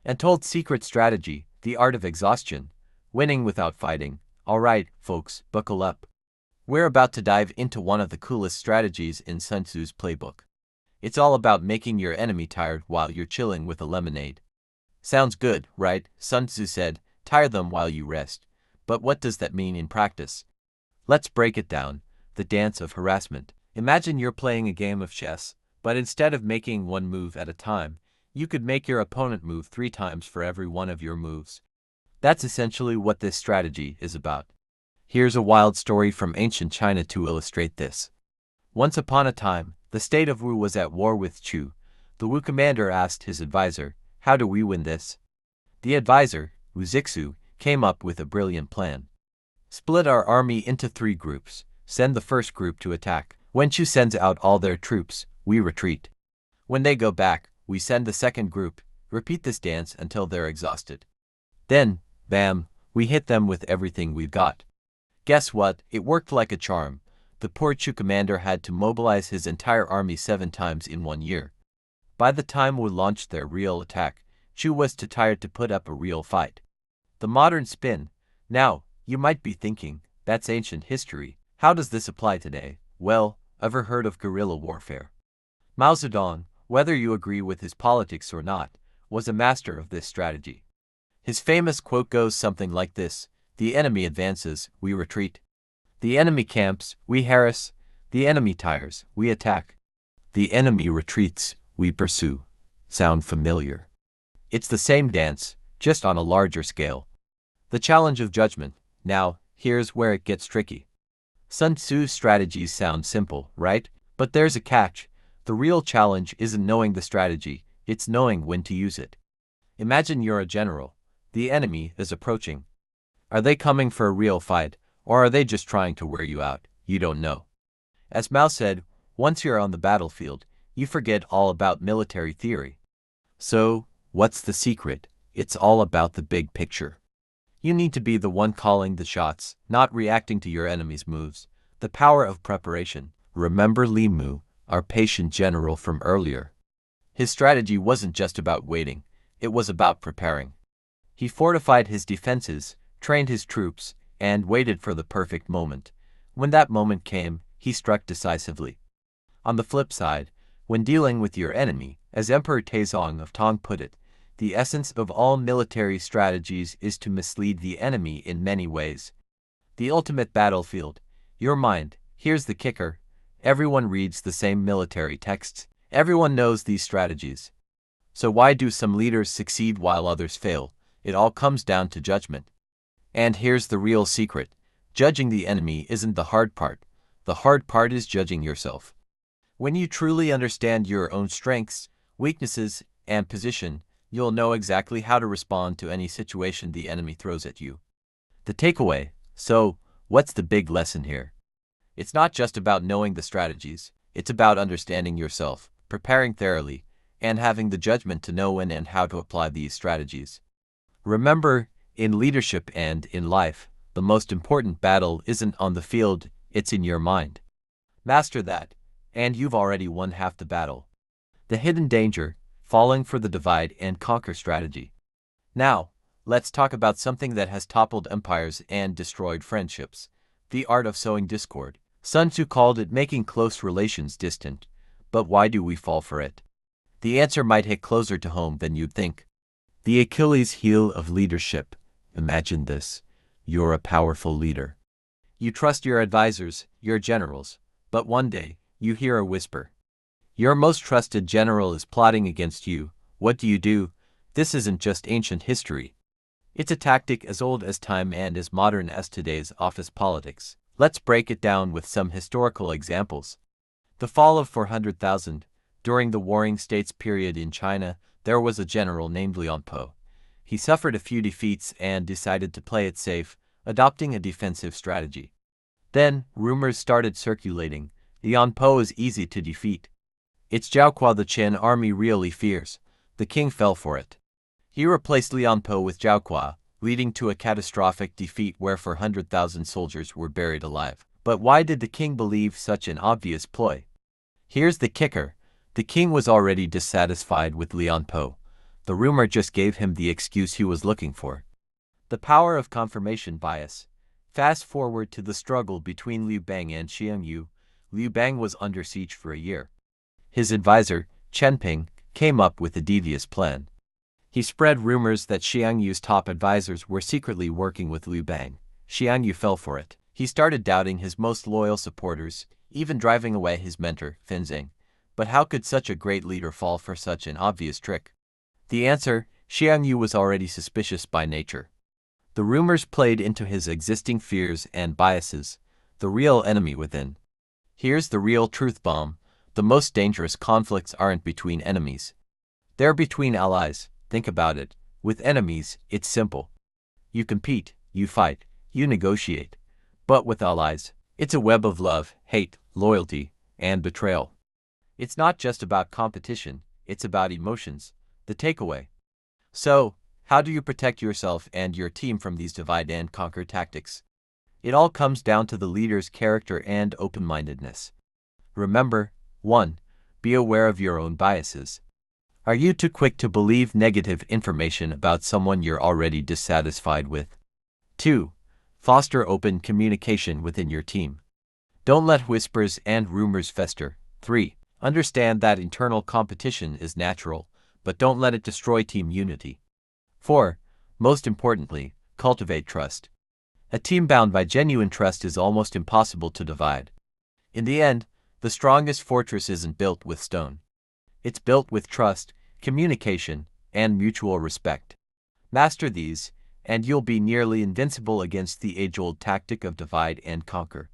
and told secret strategy, the art of exhaustion, winning without fighting. Alright, folks, buckle up. We're about to dive into one of the coolest strategies in Sun Tzu's playbook. It's all about making your enemy tired while you're chilling with a lemonade. Sounds good, right? Sun Tzu said, tire them while you rest. But what does that mean in practice? Let's break it down. The dance of harassment. Imagine you're playing a game of chess, but instead of making one move at a time, you could make your opponent move 3 times for every one of your moves. That's essentially what this strategy is about. Here's a wild story from ancient China to illustrate this. Once upon a time, the state of Wu was at war with Chu. The Wu commander asked his advisor, "How do we win this?" The advisor, Wu Zixu, came up with a brilliant plan. Split our army into 3 groups. Send the first group to attack. When Chu sends out all their troops, we retreat. When they go back, we send the second group. Repeat this dance until they're exhausted. Then, bam, we hit them with everything we've got. Guess what? It worked like a charm. The poor Chu commander had to mobilize his entire army 7 times in 1 year. By the time Wu launched their real attack, Chu was too tired to put up a real fight. The modern spin. Now, you might be thinking, that's ancient history. How does this apply today? Well, ever heard of guerrilla warfare? Mao Zedong, whether you agree with his politics or not, was a master of this strategy. His famous quote goes something like this: "The enemy advances, we retreat. The enemy camps, we harass. The enemy tires, we attack. The enemy retreats, we pursue." Sound familiar? It's the same dance, just on a larger scale. The challenge of judgment. Now, here's where it gets tricky. Sun Tzu's strategies sound simple, right? But there's a catch. The real challenge isn't knowing the strategy, it's knowing when to use it. Imagine you're a general. The enemy is approaching. Are they coming for a real fight, or are they just trying to wear you out? You don't know. As Mao said, once you're on the battlefield, you forget all about military theory. So, what's the secret? It's all about the big picture. You need to be the one calling the shots, not reacting to your enemy's moves. The power of preparation. Remember Li Mu, our patient general from earlier? His strategy wasn't just about waiting, it was about preparing. He fortified his defenses, trained his troops, and waited for the perfect moment. When that moment came, he struck decisively. On the flip side, when dealing with your enemy, as Emperor Taizong of Tang put it, the essence of all military strategies is to mislead the enemy in many ways. The ultimate battlefield. Your mind. Here's the kicker. Everyone reads the same military texts. Everyone knows these strategies. So why do some leaders succeed while others fail? It all comes down to judgment. And here's the real secret. Judging the enemy isn't the hard part. The hard part is judging yourself. When you truly understand your own strengths, weaknesses, and position, you'll know exactly how to respond to any situation the enemy throws at you. The takeaway. So, what's the big lesson here? It's not just about knowing the strategies. It's about understanding yourself, preparing thoroughly, and having the judgment to know when and how to apply these strategies. Remember, in leadership and in life, the most important battle isn't on the field, it's in your mind. Master that, and you've already won half the battle. The hidden danger. Falling for the divide and conquer strategy. Now, let's talk about something that has toppled empires and destroyed friendships. The art of sowing discord. Sun Tzu called it making close relations distant. But why do we fall for it? The answer might hit closer to home than you'd think. The Achilles heel of leadership. Imagine this. You're a powerful leader. You trust your advisors, your generals, but one day, you hear a whisper. Your most trusted general is plotting against you. What do? This isn't just ancient history. It's a tactic as old as time and as modern as today's office politics. Let's break it down with some historical examples. The fall of 400,000. During the Warring States period in China, there was a general named Liang Po. He suffered a few defeats and decided to play it safe, adopting a defensive strategy. Then, rumors started circulating. Liang Po is easy to defeat. It's Zhao Qua the Qin army really fears. The king fell for it. He replaced Liang Po with Zhao Qua, leading to a catastrophic defeat where 400,000 soldiers were buried alive. But why did the king believe such an obvious ploy? Here's the kicker. The king was already dissatisfied with Liang Po. The rumor just gave him the excuse he was looking for. The power of confirmation bias. Fast forward to the struggle between Liu Bang and Xiang Yu. Liu Bang was under siege for a year. His advisor, Chen Ping, came up with a devious plan. He spread rumors that Xiang Yu's top advisors were secretly working with Liu Bang. Xiang Yu fell for it. He started doubting his most loyal supporters, even driving away his mentor, Fin Zhang. But how could such a great leader fall for such an obvious trick? The answer: Xiang Yu was already suspicious by nature. The rumors played into his existing fears and biases, the real enemy within. Here's the real truth bomb: the most dangerous conflicts aren't between enemies. They're between allies. Think about it. With enemies, it's simple. You compete, you fight, you negotiate. But with allies, it's a web of love, hate, loyalty, and betrayal. It's not just about competition, it's about emotions. The takeaway. So, how do you protect yourself and your team from these divide and conquer tactics? It all comes down to the leader's character and open-mindedness. Remember, 1. Be aware of your own biases. Are you too quick to believe negative information about someone you're already dissatisfied with? 2. Foster open communication within your team. Don't let whispers and rumors fester. 3. Understand that internal competition is natural, but don't let it destroy team unity. 4. Most importantly, cultivate trust. A team bound by genuine trust is almost impossible to divide. In the end, the strongest fortress isn't built with stone. It's built with trust, communication, and mutual respect. Master these, and you'll be nearly invincible against the age-old tactic of divide and conquer.